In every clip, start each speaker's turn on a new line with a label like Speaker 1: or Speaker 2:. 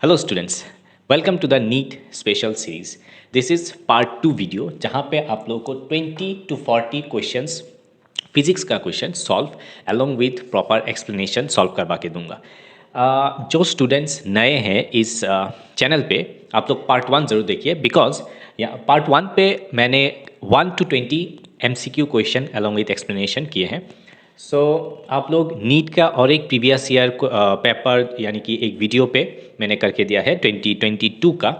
Speaker 1: Hello students, welcome to the NEET special series. This is part 2 video जहाँ पे आप लोगों को 20 to 40 क्वेश्चंस फिजिक्स का question solve along with proper explanation solve करवा के दूंगा। जो स्टूडेंट्स नए हैं इस चैनल पे, आप लोग पार्ट 1 ज़रूर देखिए, बिकॉज पार्ट 1 पे मैंने 1 to 20 MCQ question along with explanation किए हैं। सो आप लोग नीट का और एक प्रीवियस ईयर पेपर यानी कि एक वीडियो पे मैंने करके दिया है 2022 का।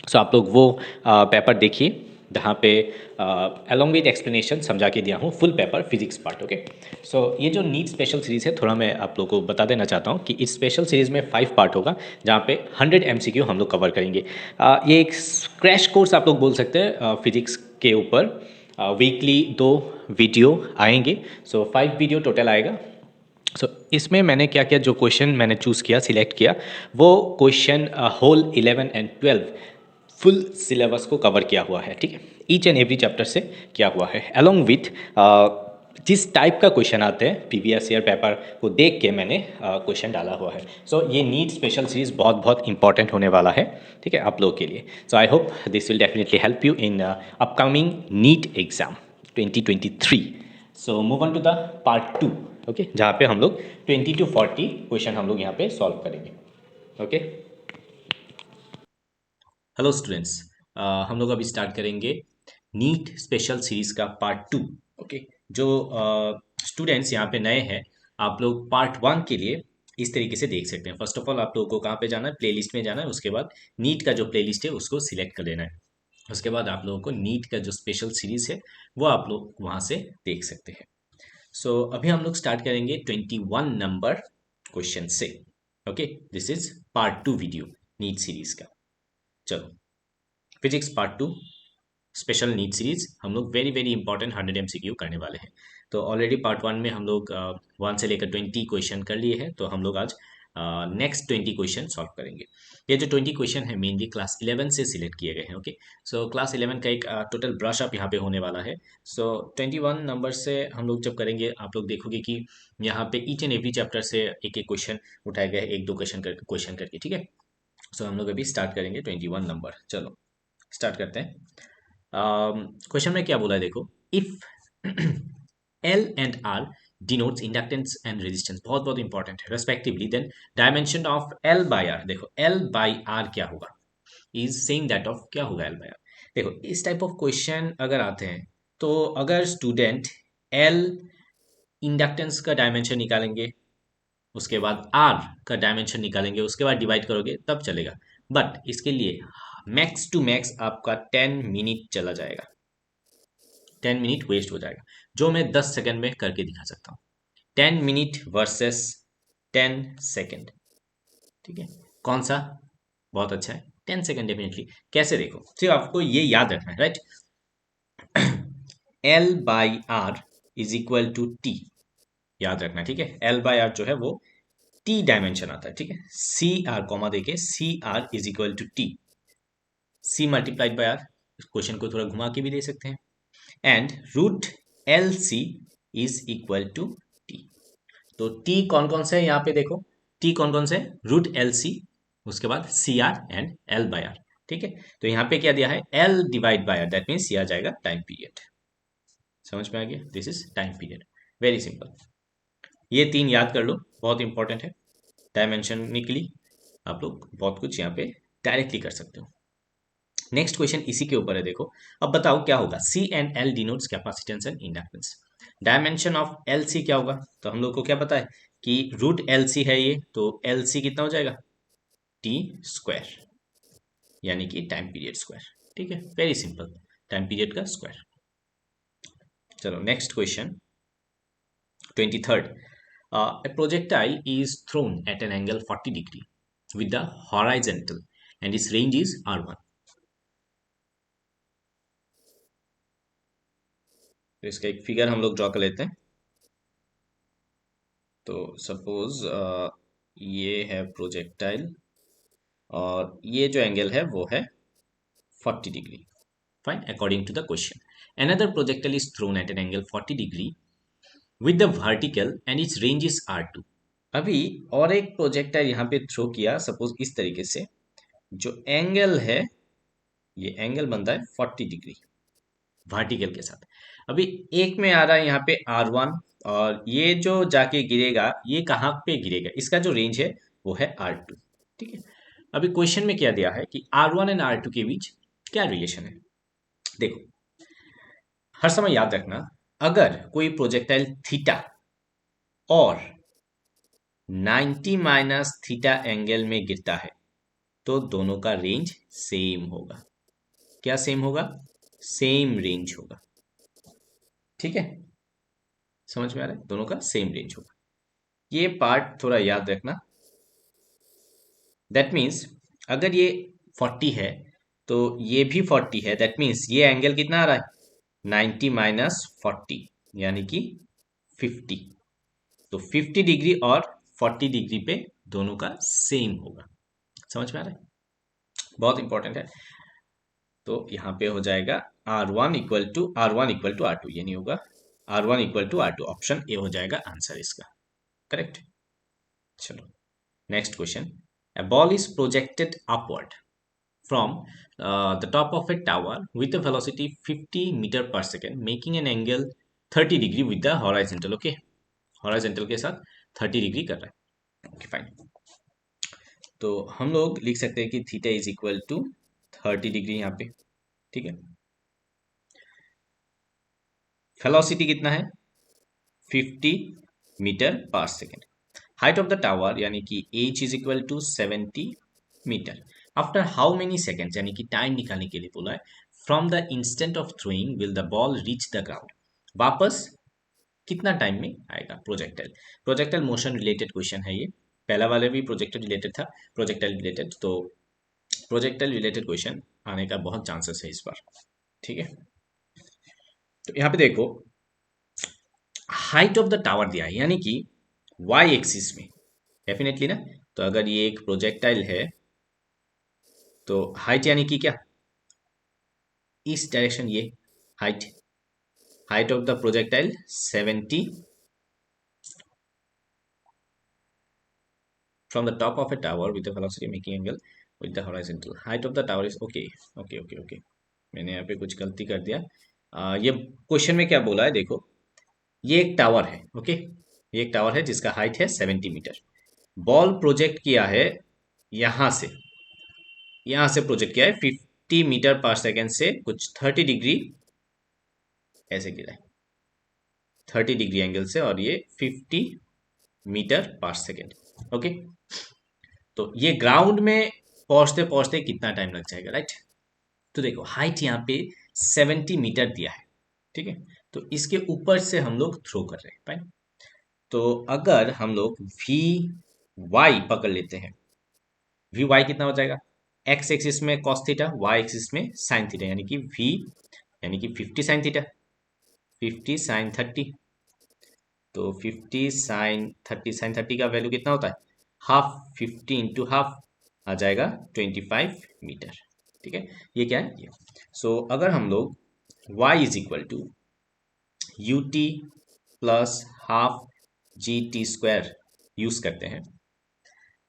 Speaker 1: सो आप लोग वो पेपर देखिए जहाँ पे अलोंग विद एक्सप्लेनेशन समझा के दिया हूँ full paper physics part. Okay, so ये जो नीट स्पेशल सीरीज़ है, थोड़ा मैं आप लोगों को बता देना चाहता हूँ कि इस स्पेशल सीरीज़ में 5 पार्ट होगा जहाँ पे 100 MCQ हम लोग कवर करेंगे। ये एक क्रैश कोर्स आप लोग बोल सकते हैं फिजिक्स के ऊपर। वीकली 2 वीडियो आएंगे, सो 5 वीडियो टोटल आएगा। सो इसमें मैंने क्या क्या जो क्वेश्चन मैंने चूज़ किया, सिलेक्ट किया, वो question whole 11 and 12 full syllabus को कवर किया हुआ है। ठीक है, ईच एंड एवरी चैप्टर से किया हुआ है अलोंग विथ जिस टाइप का क्वेश्चन आते हैं प्रीवियस ईयर पेपर को देख के मैंने क्वेश्चन डाला हुआ है। सो ये नीट स्पेशल सीरीज बहुत बहुत इंपॉर्टेंट होने वाला है, ठीक है, आप लोगों के लिए। So I hope this will definitely help you in upcoming NEET exam 2023। So move on to the part 2। Okay, जहाँ पे हम लोग 20 to 40 क्वेश्चन हम लोग यहाँ पे सॉल्व करेंगे। ओके, हेलो स्टूडेंट्स, हम लोग अभी स्टार्ट करेंगे नीट स्पेशल सीरीज का पार्ट 2। ओके, जो स्टूडेंट्स यहाँ पे नए हैं, आप लोग पार्ट 1 के लिए इस तरीके से देख सकते हैं। फर्स्ट ऑफ ऑल आप लोगों को कहाँ पे जाना है, प्लेलिस्ट में जाना है। उसके बाद नीट का जो प्लेलिस्ट है उसको सिलेक्ट कर लेना है। उसके बाद आप लोगों को नीट का जो स्पेशल सीरीज है वो आप लोग वहाँ से देख सकते हैं। सो अभी हम लोग स्टार्ट करेंगे 21 नंबर क्वेश्चन से। Okay, this is part 2 video NEET series का। चलो, physics part 2 special NEET series हम लोग वेरी वेरी इंपॉर्टेंट 100 MCQ करने वाले हैं। तो ऑलरेडी पार्ट 1 में हम लोग 1 से लेकर 20 क्वेश्चन कर लिए हैं, तो हम लोग आज नेक्स्ट 20 क्वेश्चन सॉल्व करेंगे। ये जो 20 क्वेश्चन है मेनली क्लास 11 से सिलेक्ट किए गए हैं। ओके, सो क्लास 11 का एक टोटल ब्रश अप यहाँ पे होने वाला है। सो 21 नंबर से हम लोग जब करेंगे, आप लोग देखोगे कि यहाँ पे ईच एंड एवरी चैप्टर से एक एक क्वेश्चन उठाए गए, एक दो क्वेश्चन करके। ठीक है, सो हम लोग अभी स्टार्ट करेंगे 21 नंबर। चलो स्टार्ट करते हैं। क्वेश्चन में क्या बोला है देखो, if L and R denotes inductance and resistance, बहुत बहुत इंपॉर्टेंट है, respectively, then dimension of L by R. देखो एल बाई आर क्या होगा, इज सेइंग दैट ऑफ क्या होगा एल बाई आर। देखो इस टाइप ऑफ क्वेश्चन अगर आते हैं तो अगर स्टूडेंट एल इंडक्टेंस का डायमेंशन निकालेंगे, उसके बाद आर का डायमेंशन निकालेंगे, उसके बाद डिवाइड करोगे तब चलेगा। बट इसके लिए मैक्स टू मैक्स आपका 10 मिनट चला जाएगा, 10 मिनट वेस्ट हो जाएगा, जो मैं 10 सेकंड में करके दिखा सकता हूँ। 10 मिनट वर्सेस 10 सेकंड। ठीक है, कौन सा बहुत अच्छा है? 10 सेकंड डेफिनेटली। कैसे देखो, सिर्फ आपको ये याद रखना है, right? L by are is equal to T, याद रखना। ठीक है, एल बाई आर जो है वो टी डायमेंशन आता है। ठीक है, सी आर कॉमा देके C R is equal to T, C multiplied by R. Question को थोड़ा घुमा के भी दे सकते हैं। And root L C is equal to T. तो टी कौन कौन से है यहाँ पे देखो, टी कौन कौन से है, रूट एल सी, उसके बाद C R and L by R. ठीक है, तो यहाँ पे क्या दिया है, L divide by R, that means C आ जाएगा टाइम पीरियड। समझ में आ गया, this is time period, very simple. ये तीन याद कर लो, बहुत इंपॉर्टेंट है। डायमेंशन निकली, आप लोग बहुत कुछ यहाँ पे डायरेक्टली कर सकते हो। नेक्स्ट क्वेश्चन इसी के ऊपर है, देखो। अब बताओ क्या होगा, C and L denotes capacitance and inductance. Dimension of L C क्या होगा, तो हम लोग को क्या पता है कि रूट एल सी है ये, तो एल सी कितना हो जाएगा, टी स्क्वायर, यानी कि टाइम पीरियड स्क्वायर। ठीक है, वेरी सिंपल, टाइम पीरियड का स्क्वायर। चलो next question 23rd। A projectile is thrown at an angle 40 degree with the horizontal and its range is r1। तो इसका एक फिगर हम लोग ड्रॉ कर लेते हैं। तो सपोज ये है प्रोजेक्टाइल और ये जो एंगल है वो है 40 degree. Fine, according to the question another projectile is thrown at an angle 40 degree with the vertical and its range is r2। अभी और एक प्रोजेक्टाइल यहाँ पे थ्रो किया, सपोज इस तरीके से, जो एंगल है, ये एंगल बनता है 40 डिग्री वर्टिकल के साथ। अभी एक में आ रहा है यहाँ पे R1, और ये जो जाके गिरेगा ये कहाँ पे गिरेगा, इसका जो रेंज है वो है R2। ठीक है, अभी क्वेश्चन में क्या दिया है कि R1 एंड R2 के बीच क्या रिलेशन है। देखो, हर समय याद रखना, अगर कोई प्रोजेक्टाइल थीटा और 90 माइनस थीटा एंगल में गिरता है तो दोनों का रेंज सेम होगा। क्या सेम होगा? सेम रेंज होगा। ठीक है, समझ में आ रहा है? दोनों का सेम रेंज होगा, ये पार्ट थोड़ा याद रखना। दैट मीन्स अगर ये 40 है तो ये भी 40 है, दैट मीन्स ये एंगल कितना आ रहा है? 90 माइनस 40 यानी कि 50। तो 50 डिग्री और 40 डिग्री पे दोनों का सेम होगा। समझ में आ रहा है? बहुत इंपॉर्टेंट है। तो यहाँ पे हो जाएगा R1 इक्वल टू R2, ये नहीं होगा, R1 equal to R2, option A हो जाएगा आंसर इसका। करेक्ट। चलो next question. A ball is projected upward from the top of a tower with a velocity 50 meter per second, making an angle 30 degree with the horizontal. Okay, horizontal के साथ 30 degree कर रहा है। Okay fine, तो हम लोग लिख सकते हैं कि theta is equal to 30 degree यहाँ पे। ठीक है, वेलोसिटी कितना है? 50 मीटर पर second. Height of the tower यानी कि h is equal to 70 metre. After how many seconds, यानी कि टाइम निकालने के लिए बोला है, from the instant of throwing will the ball reach the ground. वापस कितना टाइम में आएगा projectile? Projectile motion related question है ये, पहला वाले भी प्रोजेक्टाइल रिलेटेड था, प्रोजेक्टाइल रिलेटेड, तो प्रोजेक्टाइल रिलेटेड क्वेश्चन आने का बहुत चांसेस है इस बार। ठीक है, तो यहाँ पे देखो, हाइट ऑफ द टावर दिया है, यानी कि वाई एक्सिस में, डेफिनेटली ना। तो अगर ये एक प्रोजेक्टाइल है तो हाइट यानी कि क्या? इस डायरेक्शन, ये height, height of the projectile 70 from the top of a tower with a velocity making angle with the horizontal. Height of the tower is okay, okay. मैंने यहाँ पे कुछ गलती कर दिया। ये क्वेश्चन में क्या बोला है देखो, ये एक टावर है। ओके, ये एक टावर है जिसका हाइट है 70 मीटर। बॉल प्रोजेक्ट किया है यहाँ से, यहाँ से प्रोजेक्ट किया है 50 मीटर पर सेकेंड से कुछ 30 डिग्री ऐसे गिरा है, 30 डिग्री एंगल से, और ये 50 मीटर पर सेकेंड। ओके, तो ये ग्राउंड में पहुंचते पहुंचते कितना टाइम लग जाएगा, राइट? तो देखो, हाइट यहाँ पे 70 मीटर दिया है। ठीक है, तो इसके ऊपर से हम लोग थ्रो कर रहे हैं, फाइन। तो अगर हम लोग वी वाई पकड़ लेते हैं, वी वाई कितना हो जाएगा? एक्स एक्सिस में कॉस थीटा, वाई एक्सिस में साइन थीटा, यानी कि वी यानी कि 50 साइन थीटा, 50 साइन 30। तो 50 साइन 30, साइन 30 का वैल्यू कितना होता है? हाफ, 50 इंटू हाफ आ जाएगा 25 मीटर। ठीक है, ये क्या है? ये सो अगर हम लोग y is equal to u t plus half g t square use करते हैं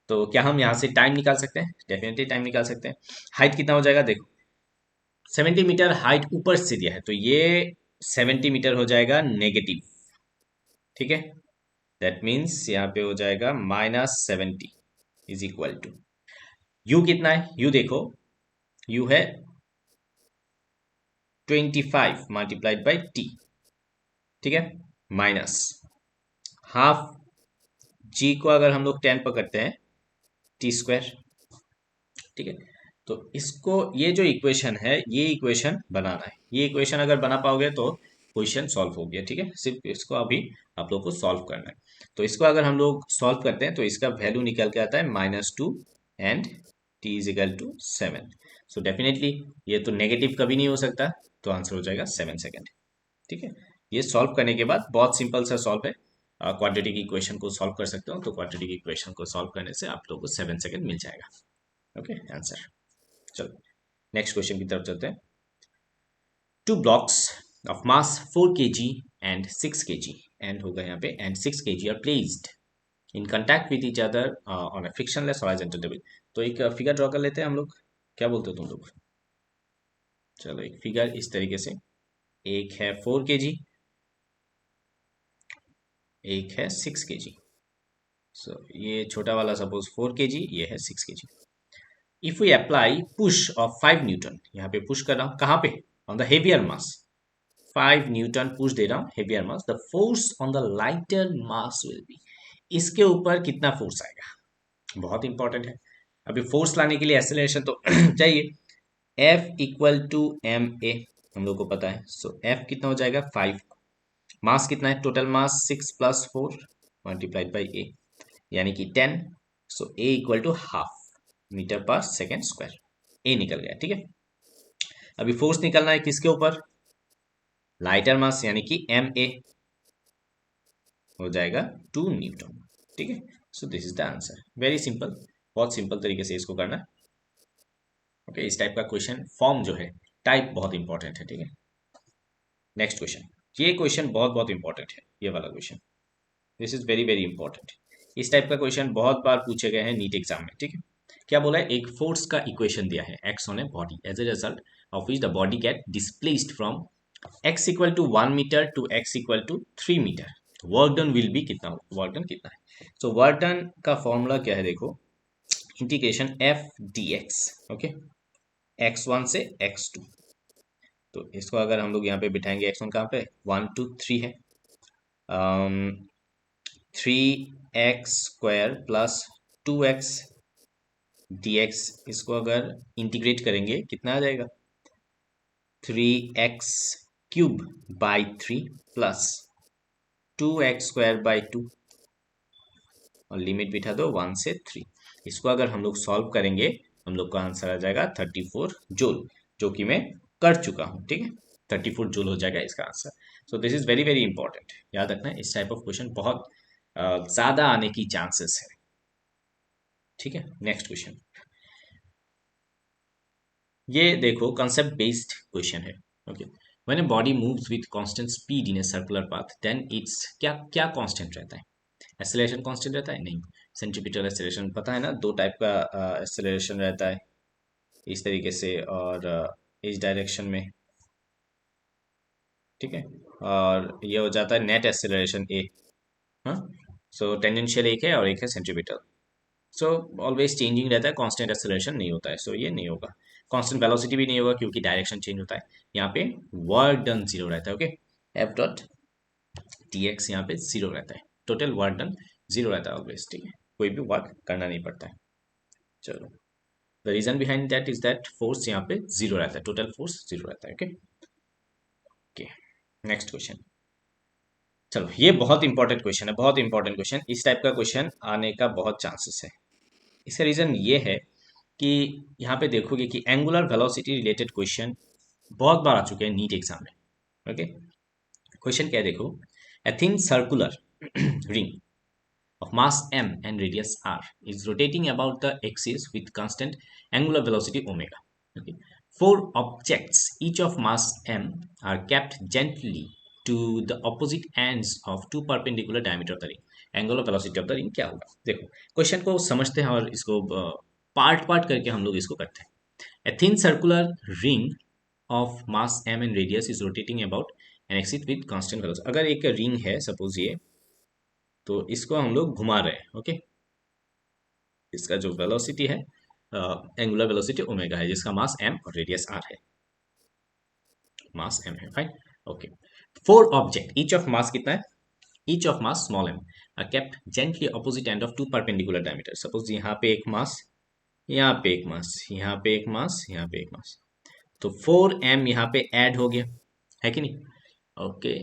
Speaker 1: तो क्या हम यहाँ से टाइम निकाल सकते हैं? डेफिनेटली टाइम निकाल सकते हैं। हाइट कितना हो जाएगा देखो, 70 मीटर हाइट ऊपर से दिया है, तो ये 70 मीटर हो जाएगा नेगेटिव। ठीक है, दैट मीन्स यहाँ पे हो जाएगा -70 इज इक्वल टू, यू कितना है? यू देखो, यू है 25 मल्टीप्लाइड बाई टी। ठीक है, माइनस हाफ जी को अगर हम लोग 10 पकड़ते हैं, टी स्क्वायर। ठीक है, तो इसको, ये जो इक्वेशन है, ये इक्वेशन बनाना है। ये इक्वेशन अगर बना पाओगे तो क्वेश्चन सॉल्व हो गया। ठीक है, सिर्फ इसको अभी आप लोग को सॉल्व करना है। तो इसको अगर हम लोग सॉल्व करते हैं तो इसका वैल्यू निकल के आता है -2 and t is equal to 7। So definitely ये तो नेगेटिव कभी नहीं हो सकता, तो आंसर हो जाएगा 7 सेकेंड। ठीक है, ये सॉल्व करने के बाद बहुत सिंपल सा सॉल्व है, क्वाड्रेटिक इक्वेशन को सॉल्व कर सकते हो, तो क्वाड्रेटिक इक्वेशन को सॉल्व करने से आप लोग को 7 सेकेंड मिल जाएगा। Okay, answer. चलो नेक्स्ट क्वेश्चन की तरफ चलते हैं। Two blocks of mass 4 kg and 6 kg, and होगा यहाँ पे, and 6 kg are placed in contact with each other on a frictionless horizontal table. तो एक फिगर ड्रॉ कर लेते हैं हम लोग, क्या बोलते हो तुम लोग? चलो एक फिगर इस तरीके से, एक है 4 kg, एक है 6 kg। सो ये छोटा वाला सपोज 4 kg, ये है 6 kg। If we apply push of 5 newton, यहाँ पे पुश कर रहा हूँ कहाँ पे, on the heavier mass, 5 newton push दे रहा हूँ heavier mass, the force on the lighter mass will be, इसके ऊपर कितना फोर्स आएगा, बहुत इंपॉर्टेंट है। अभी फोर्स लाने के लिए एक्सेलरेशन तो चाहिए। F equal to m a, हम लोग को पता है। सो F कितना हो जाएगा 5, मास कितना है, total mass 6+4 multiplied by a, यानी कि 10। So A equal to half metre पर सेकेंड स्क्वायर, ए निकल गया, ठीक है। अभी फोर्स निकलना है किसके ऊपर, लाइटर मास, यानी कि एम ए हो जाएगा 2 न्यूटन, ठीक है। So this is the answer, very simple, बहुत सिंपल तरीके से इसको करना है। ओके, इस टाइप का क्वेश्चन फॉर्म जो है, टाइप बहुत इंपॉर्टेंट है, ठीक है। नेक्स्ट क्वेश्चन, ये क्वेश्चन बहुत बहुत इंपॉर्टेंट है, ये वाला question, this is very very important. इस टाइप का क्वेश्चन बहुत बार पूछे गए हैं नीट एग्जाम में, ठीक है। क्या बोला है, एक फोर्स का इक्वेशन दिया है, x on a body, as a result of which the body get displaced from x equal to 1 metre to x equal to 3 metre, work done will be कितना होगा, वर्क डन कितना है। So work done का formula क्या है, देखो, integration f d x, okay, x1 से x2। तो इसको अगर हम लोग यहाँ पे बिठाएंगे, x1 कहाँ पे, 1 2 3 है, 3x² प्लस 2x dx, इसको अगर इंटीग्रेट करेंगे कितना आ जाएगा, 3x³ by 3 plus 2x² by 2, और लिमिट बिठा दो 1 से 3। इसको अगर हम लोग सॉल्व करेंगे, हम लोग का आंसर आ जाएगा 34 जूल, जो कि मैं कर चुका हूँ, ठीक है। 34 जूल हो जाएगा इसका answer. So this is very very important, याद रखना है, इस टाइप ऑफ क्वेश्चन बहुत ज्यादा आने की चांसेस है, ठीक है। नेक्स्ट क्वेश्चन, ये देखो कंसेप्ट बेस्ड क्वेश्चन है, okay. When a body moves with constant speed in a circular path, then its क्या क्या कांस्टेंट रहता है, एक्सेलरेशन कांस्टेंट रहता है, नहीं। सेंट्रीपिटल एक्सेलरेशन पता है ना, दो टाइप का एक्सेलरेशन रहता है, इस तरीके से और इस डायरेक्शन में, ठीक है। और ये हो जाता है नेट एक्सेलरेशन ए, हाँ। सो टेंजेंशियल एक है और एक है सेंट्रीपिटल। सो ऑलवेज चेंजिंग रहता है, कांस्टेंट एक्सेलरेशन नहीं होता है, सो ये नहीं होगा। कांस्टेंट वेलोसिटी भी नहीं होगा क्योंकि डायरेक्शन चेंज होता है। यहाँ पे वर्क डन जीरो रहता है, okay, F dot T x यहाँ पे जीरो रहता है, टोटल वर्क डन जीरो रहता है ऑलवेज, ठीक है, कोई भी वर्क करना नहीं पड़ता है। चलो, the reason behind that is that force यहाँ पे जीरो रहता है, टोटल फोर्स जीरो रहता है, ओके। ओके, नेक्स्ट क्वेश्चन, चलो ये बहुत इंपॉर्टेंट क्वेश्चन है, बहुत इंपॉर्टेंट क्वेश्चन, इस टाइप का क्वेश्चन आने का बहुत चांसेस है। इसका रीजन ये है कि यहाँ पे देखोगे कि एंगुलर वेलोसिटी रिलेटेड क्वेश्चन बहुत बार आ चुके हैं नीट एग्जाम में, ओके। क्वेश्चन क्या है, देखो, a thin circular ring of mass m and radius r is rotating about the axis with constant angular velocity omega. Okay. Four objects, each of mass m, are kept gently to the opposite ends of two perpendicular diameter of the ring. Angular velocity of the ring क्या होगा, देखो question को समझते हैं और इसको part part करके हम लोग इसको करते हैं। A thin circular ring of mass m and radius is rotating about an axis with constant velocity. अगर एक रिंग है सपोज ये, तो इसको हम लोग घुमा रहे हैं, ओके। इसका जो वेलोसिटी है, एंगुलर वेलोसिटी ओमेगा है, जिसका मास m और रेडियस r है, मास m है, fine, okay. Four object, each of mass कितना है, each of mass small m, are kept gently opposite end of two perpendicular diameter. Suppose यहाँ पे एक मास, यहाँ पे एक मास, यहाँ पे एक मास, यहाँ पे एक मास, तो 4m यहाँ पे ऐड हो गया, है कि नहीं, ओके।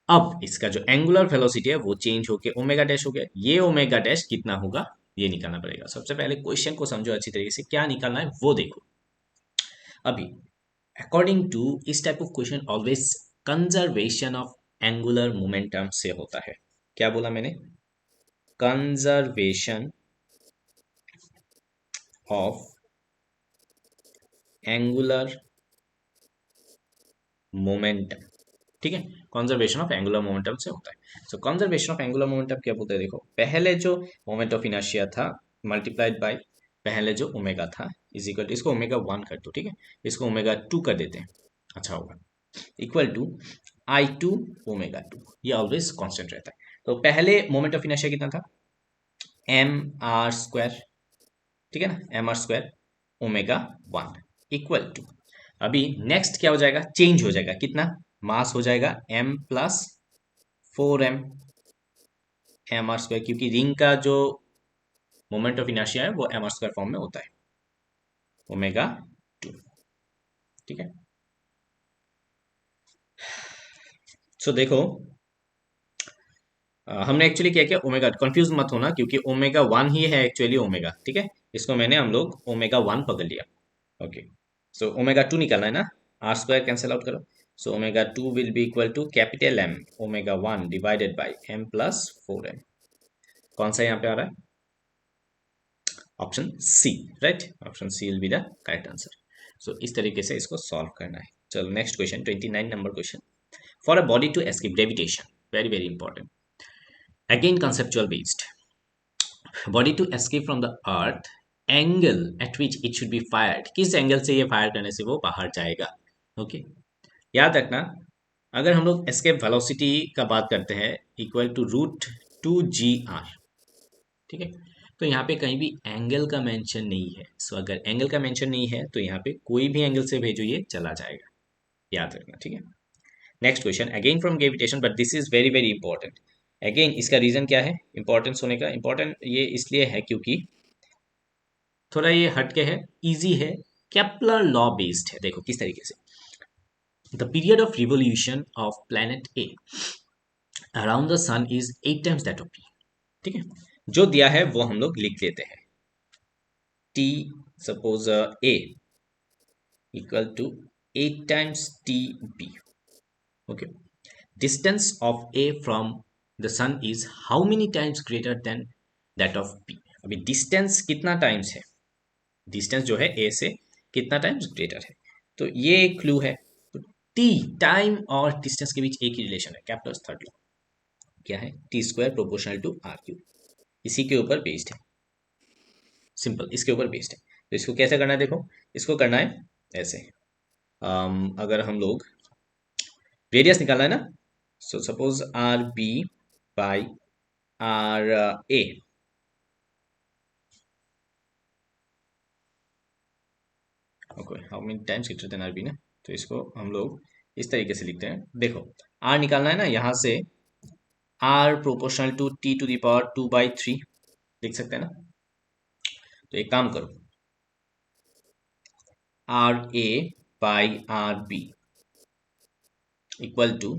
Speaker 1: अब इसका जो एंगुलर वेलोसिटी है वो चेंज होके ओमेगा डैश हो गया, ये ओमेगा डैश कितना होगा ये निकालना पड़ेगा। सबसे पहले क्वेश्चन को समझो अच्छी तरीके से, क्या निकालना है वो देखो। अभी अकॉर्डिंग टू इस type of question always conservation of angular momentum से होता है। क्या बोला मैंने, कंजर्वेशन ऑफ एंगुलर मोमेंटम, ठीक है, कंजर्वेशन ऑफ एंगुलर मोमेंटम से होता है। सो कंजर्वेशन ऑफ एंगुलर मोमेंटम क्या बोलते हैं, देखो पहले जो मोमेंट ऑफ इनर्शिया था मल्टीप्लाइड बाय पहले जो ओमेगा था इज इक्वल टू, इसको ओमेगा 1 कर दो, ठीक है, इसको ओमेगा 2 कर देते हैं, अच्छा होगा, इक्वल टू I2 ओमेगा 2, ये ऑलवेज कांस्टेंट रहता है। तो पहले मोमेंट ऑफ इनर्शिया कितना था, एम आर स्क्वायर, ठीक है ना, m r square omega 1 equal to, अभी नेक्स्ट क्या हो जाएगा, चेंज हो जाएगा, कितना, मास हो जाएगा m plus 4m m r square, क्योंकि रिंग का जो मोमेंट ऑफ इनर्शिया है वो एम आर स्क्वायर फॉर्म में होता है, ओमेगा 2, ठीक है। सो देखो हमने एक्चुअली क्या किया, ओमेगा, कंफ्यूज मत होना क्योंकि ओमेगा 1 ही है एक्चुअली ओमेगा, ठीक है, इसको मैंने हम लोग ओमेगा 1 पकड़ लिया, ओके। सो ओमेगा 2 निकालना है ना, आर स्क्वायर कैंसिल आउट करो, so omega 2 will be equal to capital M omega 1 divided by M plus 4m, कौन सा यहाँ पे आ रहा है, option C, right, option C will be the correct answer. So इस तरीके से इसको सॉल्व करना है। चलो next question, 29 number question, for a body to escape gravitation, very very important, again conceptual based, body to escape from the earth, angle at which it should be fired, किस angle से ये fire करने से वो बाहर जाएगा, okay. याद रखना, अगर हम लोग एस्केप वेलोसिटी का बात करते हैं इक्वल टू √2gr, ठीक है, तो यहाँ पे कहीं भी एंगल का मेंशन नहीं है, सो अगर एंगल का मेंशन नहीं है तो यहाँ पे कोई भी एंगल से भेजो ये चला जाएगा, याद रखना, ठीक है। Next question, again from gravitation, but this is very very important, again इसका रीजन क्या है इंपॉर्टेंस होने का, इंपॉर्टेंट ये इसलिए है क्योंकि थोड़ा ये हटके है, इजी है, केपलर लॉ बेस्ड है। देखो किस तरीके से, the period of revolution of planet A around the sun is 8 times that of P, ठीक है, जो दिया है वो हम लोग लिख लेते हैं, T suppose A equal to 8 times T B, okay. distance of A from the sun is how many times greater than that of B, अभी डिस्टेंस कितना टाइम्स है, डिस्टेंस जो है ए से कितना टाइम्स ग्रेटर है, तो ये एक क्लू है। तो टी, टाइम और डिस्टेंस के बीच एक ही रिलेशन है, कैप्लर्स थर्ड लॉ, क्या है, T square proportional to R cube, इसी के ऊपर बेस्ड है, सिंपल इसके ऊपर बेस्ड है। तो इसको कैसे करना है, देखो इसको करना है ऐसे, अगर हम लोग रेडियस निकालना है ना, so suppose RB by RA, okay, how many times greater than RB ना, तो इसको हम लोग इस तरीके से लिखते हैं, देखो R निकालना है ना, यहाँ से R proportional to T to the power 2/3 लिख सकते हैं ना, तो एक काम करो, RA by RB equal to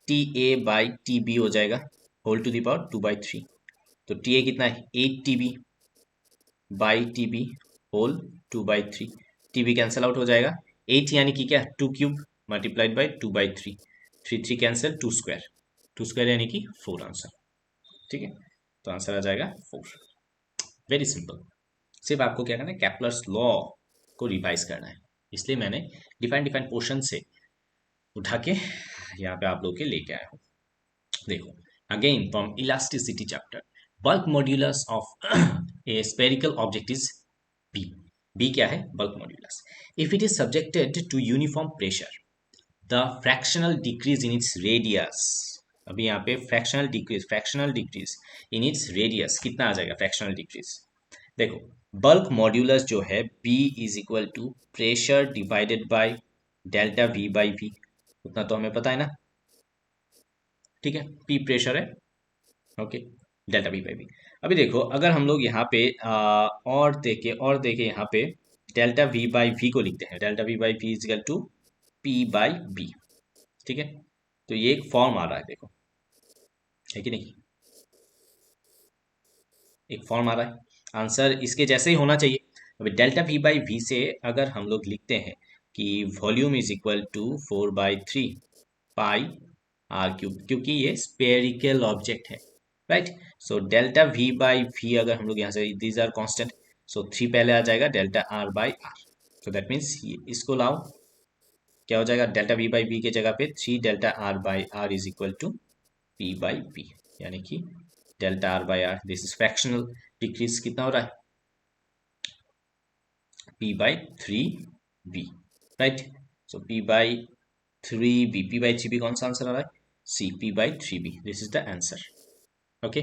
Speaker 1: TA by TB हो जाएगा, होल टू द पावर 2/3, तो TA कितना है 8TB by TB whole 2/3, TB cancel out हो जाएगा, 8 यानी कि क्या 2 cube multiplied by 2/3, 3 cancel, 2 square, 2 square यानी कि 4 आंसर, ठीक है, तो आंसर आ जाएगा 4, वेरी सिंपल। सिर्फ आपको क्या करना है, कैप्लर्स लॉ को रिवाइज करना है, इसलिए मैंने डिफाइंड पोर्शन से उठा के यहाँ पे आप लोग के लेके आया हूँ। देखो again from elasticity chapter, bulk modulus of a spherical object is B. B क्या है, bulk modulus. If it is subjected to uniform pressure, the fractional decrease in its radius, अभी यहाँ पे fractional decrease in its radius कितना आ जाएगा, fractional decrease, देखो bulk modulus जो है B is equal to pressure divided by delta V by V, उतना तो हमें पता है ना, ठीक है, P प्रेशर है, okay, delta v by v. अभी देखो अगर हम लोग यहाँ पे और देखे यहाँ पे डेल्टा वी बाई वी को लिखते हैं, delta v by v equal to p by b, ठीक है, तो ये एक फॉर्म आ रहा है, देखो है कि नहीं, एक फॉर्म आ रहा है, आंसर इसके जैसे ही होना चाहिए। अभी डेल्टा वी बाई वी से अगर हम लोग लिखते हैं कि volume is equal to 4/3 pi r cube, क्योंकि ये स्पेरिकल ऑब्जेक्ट है, right, so delta v by v अगर हम लोग यहाँ से, दीज आर कांस्टेंट, सो 3 पहले आ जाएगा delta r by r, so that means इसको लाओ, क्या हो जाएगा, डेल्टा वी बाई वी के जगह पे 3 delta r by are is equal to p by b, यानी कि delta r by r, this is fractional decrease कितना हो रहा है, p by 3b, right. So p by 3b, p by 3b कौन सा आंसर आ रहा है, c, p by 3b, this is the answer. Okay,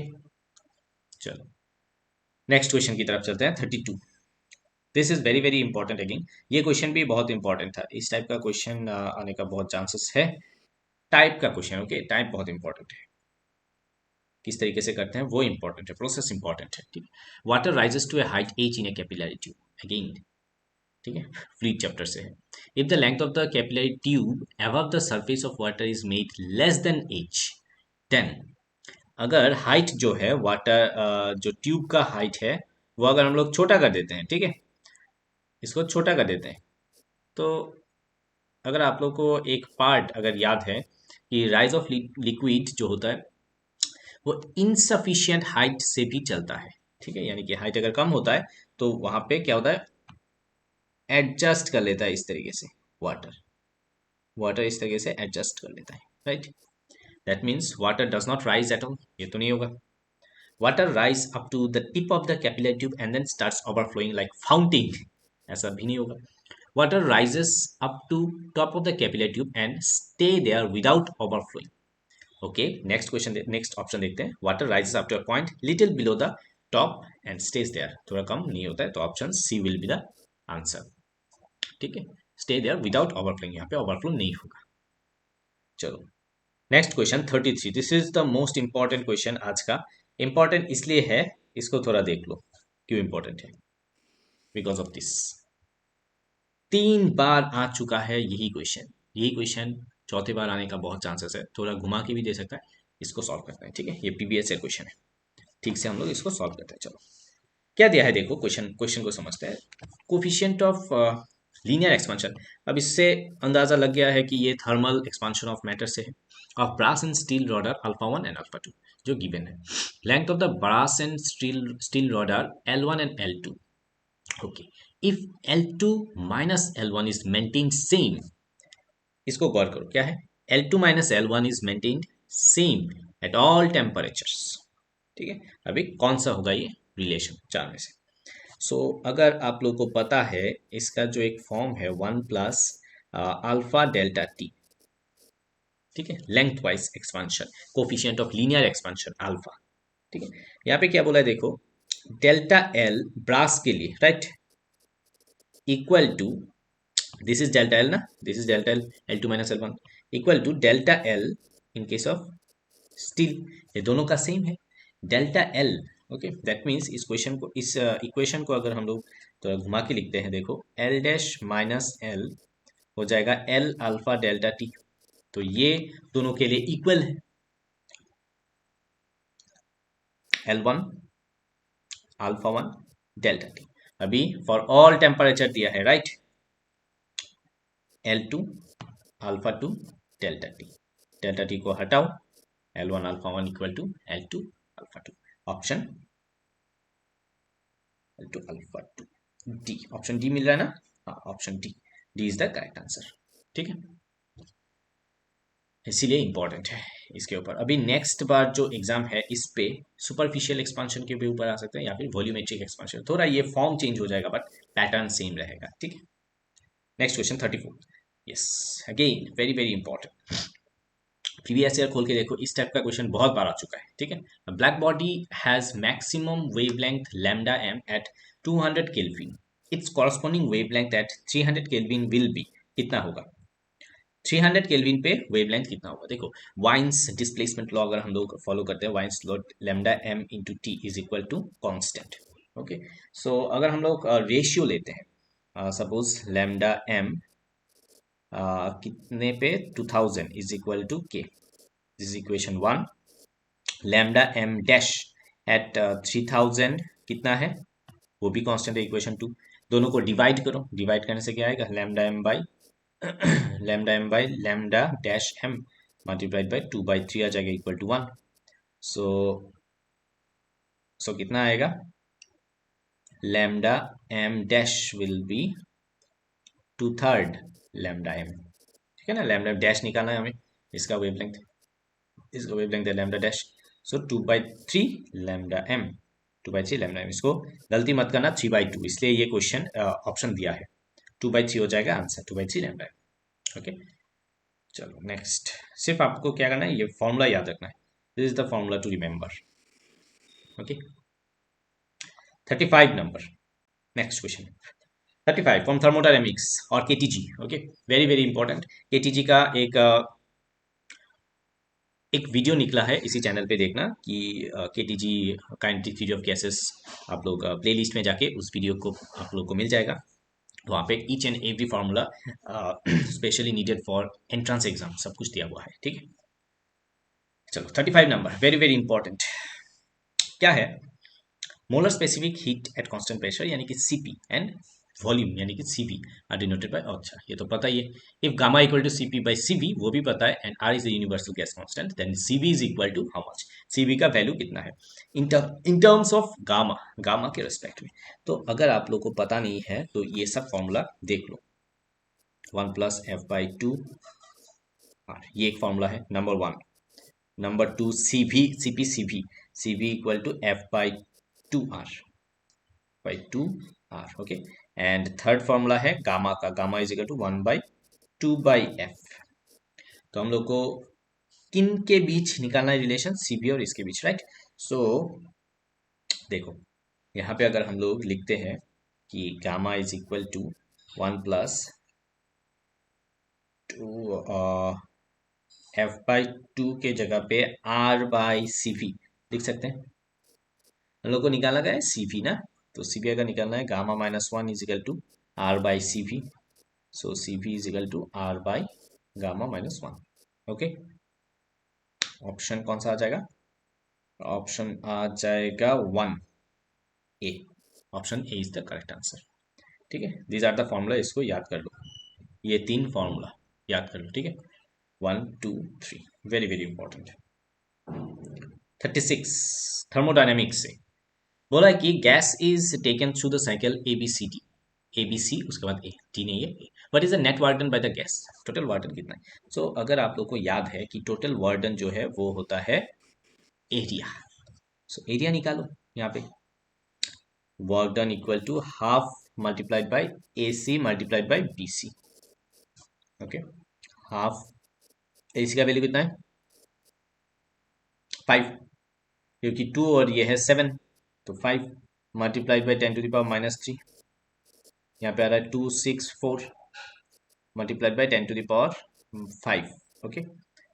Speaker 1: चलो नेक्स्ट क्वेश्चन की तरफ चलते हैं। 32, this is very very important again, ये क्वेश्चन भी बहुत इंपॉर्टेंट था, इस टाइप का क्वेश्चन आने का बहुत चांसेस है, टाइप का क्वेश्चन। ओके, टाइप बहुत इंपॉर्टेंट है, किस तरीके से करते हैं वो इंपॉर्टेंट है, प्रोसेस इंपॉर्टेंट है, ठीक है। Water rises to a height h in a capillary tube, again ठीक है, फ्लूइड चैप्टर से है। If the length of the capillary tube above the surface of water is made less than h, then अगर height जो है water जो tube का height है वो अगर हम लोग छोटा कर देते हैं, ठीक है, इसको छोटा कर देते हैं, तो अगर आप लोग को एक पार्ट अगर याद है कि राइज ऑफ लिक्विड जो होता है वो इनसफिशियंट हाइट से भी चलता है, ठीक है, यानी कि हाइट अगर कम होता है तो वहां पे क्या होता है, एडजस्ट कर लेता है इस तरीके से, वाटर वाटर इस तरीके से एडजस्ट कर लेता है, right. That means water does not rise at all, ये तो नहीं होगा। Water rise up to the tip of the capillary tube and then starts overflowing like fountain, ऐसा भी नहीं होगा। Water rises up to top of the capillary tube and stay there without overflowing. Okay, next question, next option देखते हैं। Water rises up to a point little below the top and stage there, थोड़ा कम नहीं होता है, तो option C will be the answer, ठीक है। स्टे देयर विदाउट ओवरफ्लोइंग, यहाँ पे ओवरफ्लो नहीं होगा। चलो next question 33, this is the most important question आज का। इंपॉर्टेंट इसलिए है, इसको थोड़ा देख लो क्यों इंपॉर्टेंट है, बिकॉज ऑफ दिस 3 बार आ चुका है यही क्वेश्चन, यही क्वेश्चन चौथी बार आने का बहुत चांसेस है, थोड़ा घुमा के भी दे सकता है। इसको सॉल्व करते हैं, ठीक है, ये पीबीएस क्वेश्चन है, ठीक से हम लोग इसको सॉल्व करते हैं। चलो क्या दिया है देखो, क्वेश्चन क्वेश्चन को समझते हैं। कोफिशिएंट ऑफ लीनियर एक्सपेंशन, अब इससे अंदाजा लग गया है कि ये थर्मल एक्सपांशन ऑफ मैटर से है, of brass and steel rods alpha 1 and alpha 2 जो गिवन है। Length of the brass and steel rods L1 and L2, okay, if L2 minus L1 is maintained same, इसको गौर करो क्या है, L2 minus L1 is maintained same at all temperatures, ठीक है। अभी कौन सा होगा ये रिलेशन चार में से। सो अगर आप लोग को पता है इसका जो एक फॉर्म है 1 प्लस अल्फा डेल्टा टी, ठीक है, length wise expansion, coefficient of linear expansion alpha, ठीक है। यहाँ पे क्या बोला है देखो, डेल्टा एल ब्रास के लिए, right, equal to, this is delta L ना, this is delta L, L2 minus L1 equal to delta L in case of steel, ये दोनों का सेम है delta L. Okay, that means इस question को, इस इक्वेशन को अगर हम लोग तो घुमा के लिखते हैं, देखो एल डैश माइनस एल हो जाएगा एल अल्फा डेल्टा टी, तो ये दोनों के लिए इक्वल है, L1 अल्फा 1 डेल्टा टी। अभी फॉर ऑल टेम्परेचर दिया है, right, L2 alpha 2 delta T को हटाओ, L1 alpha 1 equal to L2 alpha 2, option L2 alpha 2 D, option D मिल रहा है ना, हाँ option D, D is the correct answer, ठीक है, इसीलिए इंपॉर्टेंट है इसके ऊपर। अभी नेक्स्ट बार जो एग्जाम है इस पे सुपरफिशियल एक्सपांशन के भी ऊपर आ सकते हैं या फिर वॉल्यूमेट्रिक एक्सपांशन, थोड़ा ये फॉर्म चेंज हो जाएगा बट पैटर्न सेम रहेगा, ठीक है। Next question 34, yes, again very very important, previous year खोल के देखो, इस टाइप का क्वेश्चन बहुत बार आ चुका है, ठीक है। Black body has maximum wavelength lambda m at 200 kelvin, its corresponding wavelength at 300 kelvin will be, कितना होगा, 300 केल्विन पे वेवलेंथ कितना होगा। देखो वाइन्स डिस्प्लेसमेंट लॉ अगर हम लोग फॉलो करते हैं, Wien's law lambda M into T is equal to constant, okay. So अगर हम लोग रेशियो लेते हैं, सपोज लैम्डा एम कितने पे 2000 is equal to k, this is equation 1, lambda m dash at 3000 कितना है, वो भी कांस्टेंट है, इक्वेशन 2, दोनों को डिवाइड करो, डिवाइड करने से क्या आएगा, lambda m by lambda dash m multiplied by 2/3 आ जाएगा इक्वल टू 1। सो कितना आएगा, lambda m dash will be 2/3 lambda m, ठीक है ना, लैम्डा डैश निकालना है हमें, इसका वेवलेंथ है लैम्डा डैश। सो 2/3 लैम्डा एम, 2/3 लैम्डा एम। इसको गलती मत करना 3/2, इसलिए ये क्वेश्चन ऑप्शन दिया है। 2/3 हो जाएगा आंसर, 2/3 लैम्डा एम। ओके, चलो नेक्स्ट। सिर्फ आपको क्या करना है, ये फॉर्मूला याद रखना है। This is the formula to remember. Okay, 35 number, next question. 35 from thermodynamics और KTG. Okay, very very important. KTG का एक वीडियो निकला है, इसी चैनल पे देखना कि KTG kinetic theory of gases, आप लोग प्लेलिस्ट में जाके उस वीडियो को आप लोग को मिल जाएगा। वहाँ पे each and every formula specially needed for entrance exam सब कुछ दिया हुआ है। ठीक है, चलो 35 नंबर, वेरी वेरी इंपॉर्टेंट। क्या है, molar specific heat at constant pressure यानी कि सीपी एंड वॉल्यूम यानी कि सीवी आर डिनोटेड बाय, अच्छा ये तो पता ही है। If gamma equal to CP by CV वो भी पता है, and R is the universal gas constant, then CV is equal to how much, CV का वैल्यू कितना है in terms of gamma, gamma के रिस्पेक्ट में। तो अगर आप लोग को पता नहीं है तो ये सब फॉर्मूला देख लो, 1 प्लस एफ बाई 2 आर, ये एक फॉर्मूला है number 1। Number 2 CV CP CV, CV equal to f by 2r by 2r। Okay, and third formula है गामा का, gamma is equal to 1/2/f। तो हम लोग को किन के बीच निकालना है रिलेशन, सीबी और इसके बीच, राइट। सो देखो यहाँ पे अगर हम लोग लिखते हैं कि gamma is equal to 1 plus 2 f by 2 के जगह पे आर बाई सी वी लिख सकते हैं। हम लोग को निकालना क्या है, सी वी ना, तो सी वी अगर निकालना है gamma -1 is equal to R by C V, so C V is equal to R by gamma -1। Okay, option कौन सा आ जाएगा, ऑप्शन आ जाएगा 1A, option A is the correct answer. ठीक है, दीज आर द फॉर्मूला, इसको याद कर लो, ये 3 फॉर्मूला याद कर लो। ठीक है, 1 2 3, वेरी वेरी इंपॉर्टेंट। 36 थर्मोडायनेमिक्स से बोला है कि gas is taken through the cycle ABCD, ABC उसके बाद ए, टी नहीं है, what is the net warden by the gas, total warden कितना है। सो अगर आप लोग को याद है कि टोटल वार्डन जो है वो होता है एरिया, सो एरिया निकालो यहाँ पे, work done equal to half multiplied by AC multiplied by BC। Okay, half AC का वैल्यू कितना है 5, क्योंकि 2 और ये है 7, तो 5 multiplied by 10 to the power -3, यहाँ पे आ रहा है 264 multiplied by 10 to the power 5। Okay,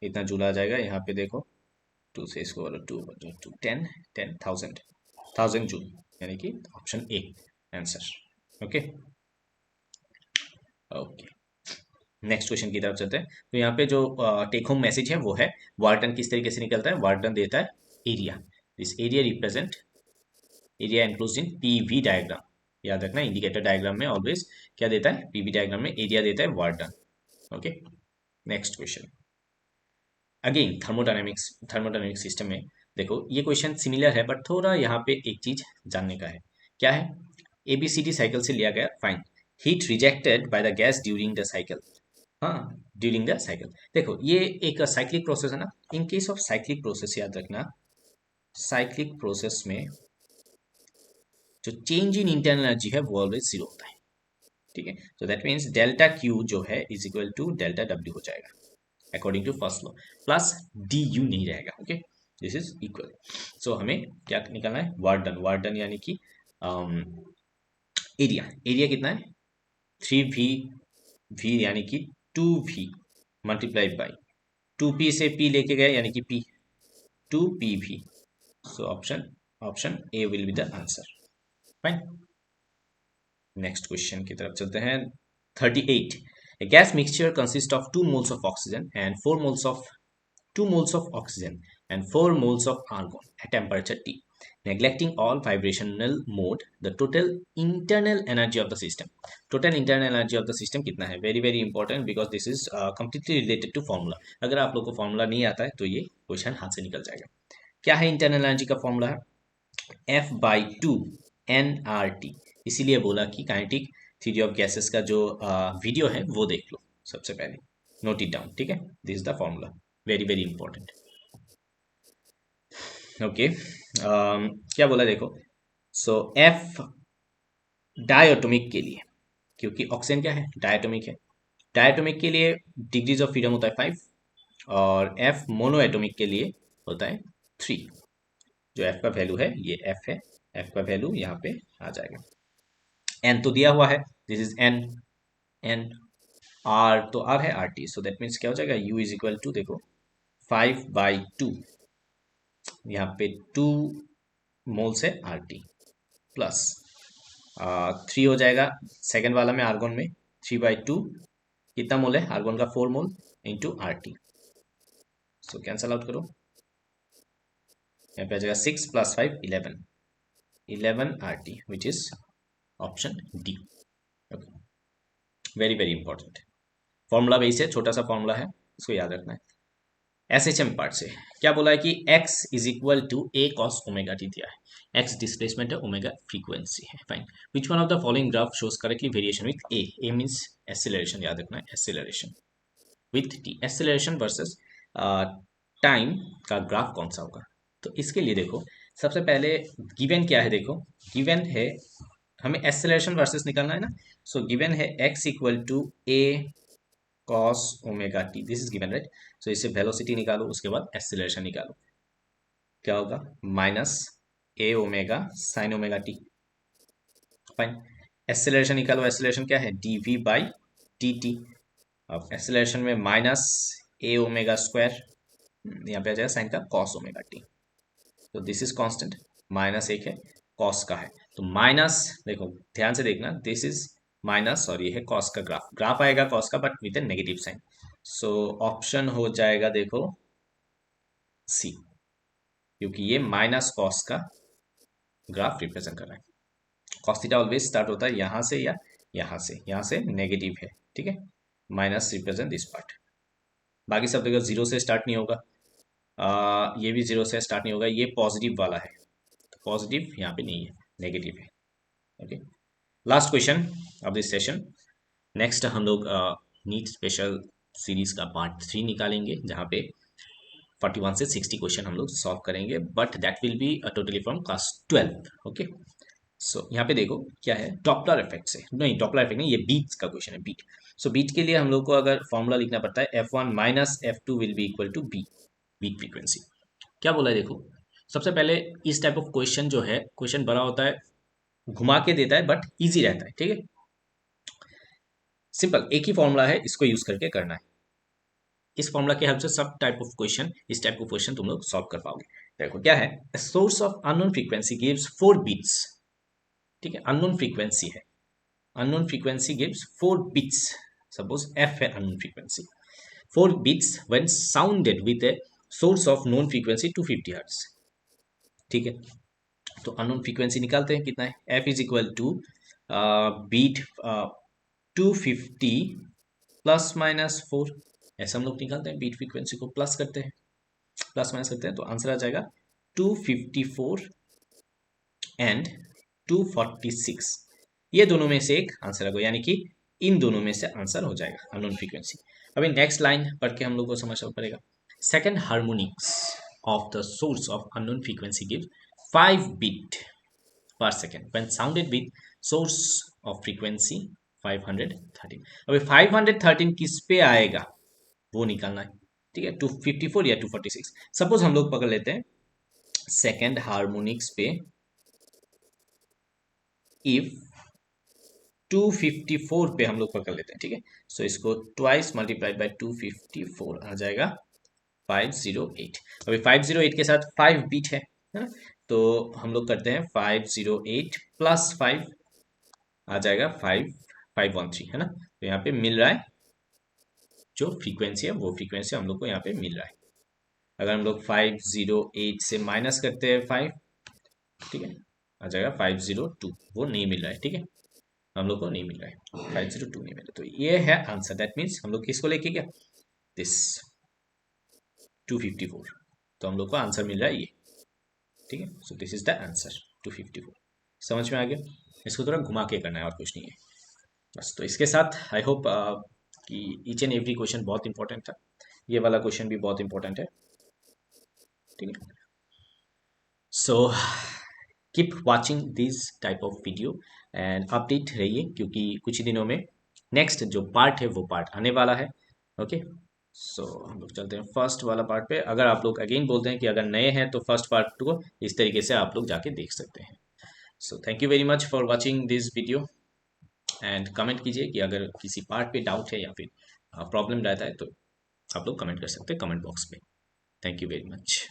Speaker 1: इतना जूल आ जाएगा, यहाँ पे देखो 2 से इसको 2 10 10,000 जूल, यानी कि option A answer. Okay okay, next question की तरफ चलते हैं। तो यहाँ पे जो टेक होम मैसेज है वो है, वार्टन किस तरीके से निकलता है, वार्टन देता है area, this area represent, area enclosed in PV diagram, याद रखना इंडिकेटर डायग्राम में ऑलवेज क्या देता है, पीवी डायग्राम में एरिया देता है Wharton. Okay, next question, again thermodynamics system में देखो ये क्वेश्चन सिमिलर है, बट थोड़ा यहाँ पे एक चीज जानने का है, क्या है, ABCD साइकिल से लिया गया, fine heat rejected by the gas during the cycle, हाँ ड्यूरिंग द साइकिल। देखो ये एक साइक्लिक प्रोसेस है ना, इन केस ऑफ साइक्लिक प्रोसेस याद रखना, साइक्लिक प्रोसेस में जो चेंज इन इंटरनल एनर्जी है वो ऑलवेज 0 होता है। ठीक है, तो दैट मीन्स डेल्टा Q जो है is equal to delta W हो जाएगा according to first law, plus DU नहीं रहेगा। Okay, this is equal. So हमें क्या निकालना है, वार्डन, वार्डन यानी कि एरिया, एरिया कितना है 3V, V यानी कि 2V मल्टीप्लाइड बाई 2P से P लेके गए यानी कि P, 2PV, so option A will be the answer. Fine, next question की तरफ चलते हैं। 38, a gas mixture consists of 2 moles of oxygen and 4 moles of 2 moles of oxygen and 4 moles of argon at temperature T, neglecting all vibrational mode, the total internal energy of the system, total internal energy of the system कितना है, very very important, because this is completely related to formula. अगर आप लोग को formula नहीं आता है तो ये क्वेश्चन हाथ से निकल जाएगा। क्या है इंटरनल एनर्जी का फॉर्मूला है F/2 nRT, इसीलिए बोला कि काइनेटिक थ्योरी ऑफ गैसेस का जो वीडियो है वो देख लो सबसे पहले, नोट इट डाउन। ठीक है, this is the formula, very very important. Okay क्या बोला देखो, सो एफ डायटोमिक के लिए, क्योंकि ऑक्सीजन क्या है, डायटोमिक है, डायटोमिक के लिए डिग्रीज ऑफ फ्रीडम होता है 5, और एफ मोनोएटोमिक के लिए होता है 3। जो एफ का वैल्यू है ये एफ है, एफ का वैल्यू यहाँ पे आ जाएगा। एन तो दिया हुआ है, this is N, N R तो आर है, R T, so that means क्या हो जाएगा, यू इज इक्वल टू देखो 5/2, यहाँ पे 2 मोल्स है आर टी, प्लस 3 हो जाएगा सेकेंड वाला में, आर्गोन में 3/2, कितना मोल है आर्गोन का, 4 mole into are T, so cancel out करो, यहाँ पे आ जाएगा 6 + 5 11, 11 R T which is option D. Very very important formula base है, छोटा सा फॉर्मूला है, इसको याद रखना है। एसएचएम पार्ट से क्या बोला है कि x is equal to a cos omega T दिया है, x डिस्प्लेसमेंट है, ओमेगा फ्रीक्वेंसी है, fine. Which one of the following graph shows correctly variation with a means acceleration, याद रखना है acceleration with t, acceleration versus time का graph कौन सा होगा। तो इसके लिए देखो सबसे पहले गिवन क्या है, देखो गिवन है हमें एक्सेलरेशन वर्सेस निकालना है ना, सो गिवन है x equal to a cos omega T, this is given right, so इससे वेलोसिटी निकालो, उसके बाद एक्सेलरेशन निकालो, क्या होगा minus a omega sine omega T, fine. Acceleration निकालो, एक्सेलरेशन क्या है dv/dt, अब एक्सेलरेशन में माइनस a ओमेगा स्क्वायर, यहाँ पे आ जाएगा साइन का cos ओमेगा टी, तो दिस इज कांस्टेंट, माइनस एक है कॉस का है, तो माइनस देखो ध्यान से देखना, दिस इज माइनस और ये है कॉस का ग्राफ, ग्राफ आएगा कॉस का but with a negative sign, so option हो जाएगा देखो सी, क्योंकि ये माइनस कॉस का ग्राफ रिप्रेजेंट कर रहा है। कॉस थीटा ऑलवेज स्टार्ट होता है यहाँ से या यहाँ से नेगेटिव है, ठीक है, माइनस रिप्रेजेंट दिस पार्ट, बाकी सब देखो जीरो से स्टार्ट नहीं होगा, ये भी जीरो से स्टार्ट नहीं होगा, ये पॉजिटिव वाला है, पॉजिटिव यहाँ पे नहीं है, नेगेटिव है, okay. Last question of this session, next हम लोग नीट स्पेशल सीरीज का पार्ट 3 निकालेंगे, जहाँ पे 41 से 60 क्वेश्चन हम लोग सॉल्व करेंगे, but that will be totally from class 12, okay. So यहाँ पे देखो क्या है, डॉपलर इफेक्ट से, नहीं डॉपलर इफेक्ट नहीं, ये बीट्स का क्वेश्चन है, बीट। सो बीट के लिए हम लोग को अगर फॉर्मूला लिखना पड़ता है, F1 minus F2 will be equal to B, beat frequency. क्या बोला है देखो, सबसे पहले इस टाइप ऑफ क्वेश्चन जो है, क्वेश्चन बड़ा होता है, घुमा के देता है बट इजी रहता है, ठीक है, सिंपल एक ही फॉर्मूला है, इसको यूज करके करना है, इस फॉर्मूला के हेल्प से सब टाइप ऑफ क्वेश्चन, इस टाइप ऑफ क्वेश्चन तुम लोग सॉल्व कर पाओगे। देखो क्या है, source of unknown frequency gives 4 beats, ठीक है, अननोन फ्रीक्वेंसी है, unknown frequency gives 4 beats, suppose F है unknown frequency, 4 beats when sounded with a source of known frequency 250 hertz, ठीक है। तो अननोन फ्रीक्वेंसी निकालते हैं, कितना है, F is equal to beat 250 plus minus 4, ऐसा हम लोग निकालते हैं, बीट फ्रीक्वेंसी को प्लस करते हैं, प्लस माइनस करते हैं, तो आंसर आ जाएगा 254 एंड 246, ये दोनों में से एक आंसर आएगा, यानी कि इन दोनों में से आंसर हो जाएगा अननोन फ्रीक्वेंसी। अभी नेक्स्ट लाइन पढ़ के हम लोग को समझना पड़ेगा, second harmonics of the source of unknown frequency give 5 beat per second when sounded with source of frequency 513। अभी 513 किस पे आएगा वो निकालना है, ठीक है, 254 या 246, सपोज हम लोग पकड़ लेते हैं सेकेंड हार्मोनिक्स पे, इफ 254 पे हम लोग पकड़ लेते हैं, ठीक है, सो इसको ट्वाइस मल्टीप्लाइड बाय 254 आ जाएगा 508। अभी 508 के साथ 5 बीट है ना, तो हम लोग करते हैं 508 प्लस 5 आ जाएगा 5513, है ना, तो यहाँ पे मिल रहा है जो फ्रीक्वेंसी है, वो फ्रीक्वेंसी हम लोग को यहाँ पे मिल रहा है। अगर हम लोग 508 से माइनस करते हैं 5, ठीक है, आ जाएगा 502, वो नहीं मिल रहा है, ठीक है, हम लोग को नहीं मिल रहा है, 502 नहीं मिल रहा, तो ये है आंसर, दैट मीन्स हम लोग किसको लेके गया, दिस 254, तो हम लोग को आंसर मिल रहा है ये, ठीक है, so this is the answer 254। समझ में आ गया, इसको थोड़ा घुमा के करना है और कुछ नहीं है बस। तो इसके साथ आई होप कि ईच एंड एवरी क्वेश्चन बहुत इंपॉर्टेंट था, ये वाला क्वेश्चन भी बहुत इंपॉर्टेंट है, ठीक है। So keep watching this type of video and update रहिए, क्योंकि कुछ ही दिनों में नेक्स्ट जो पार्ट है वो पार्ट आने वाला है। ओके, सो हम लोग चलते हैं फर्स्ट वाला पार्ट पे। अगर आप लोग अगेन बोलते हैं कि अगर नए हैं तो फर्स्ट पार्ट को इस तरीके से आप लोग जाके देख सकते हैं। So thank you very much for watching this video and comment कीजिए कि अगर किसी पार्ट पे डाउट है या फिर प्रॉब्लम रहता है तो आप लोग कमेंट कर सकते हैं कमेंट बॉक्स में। Thank you very much.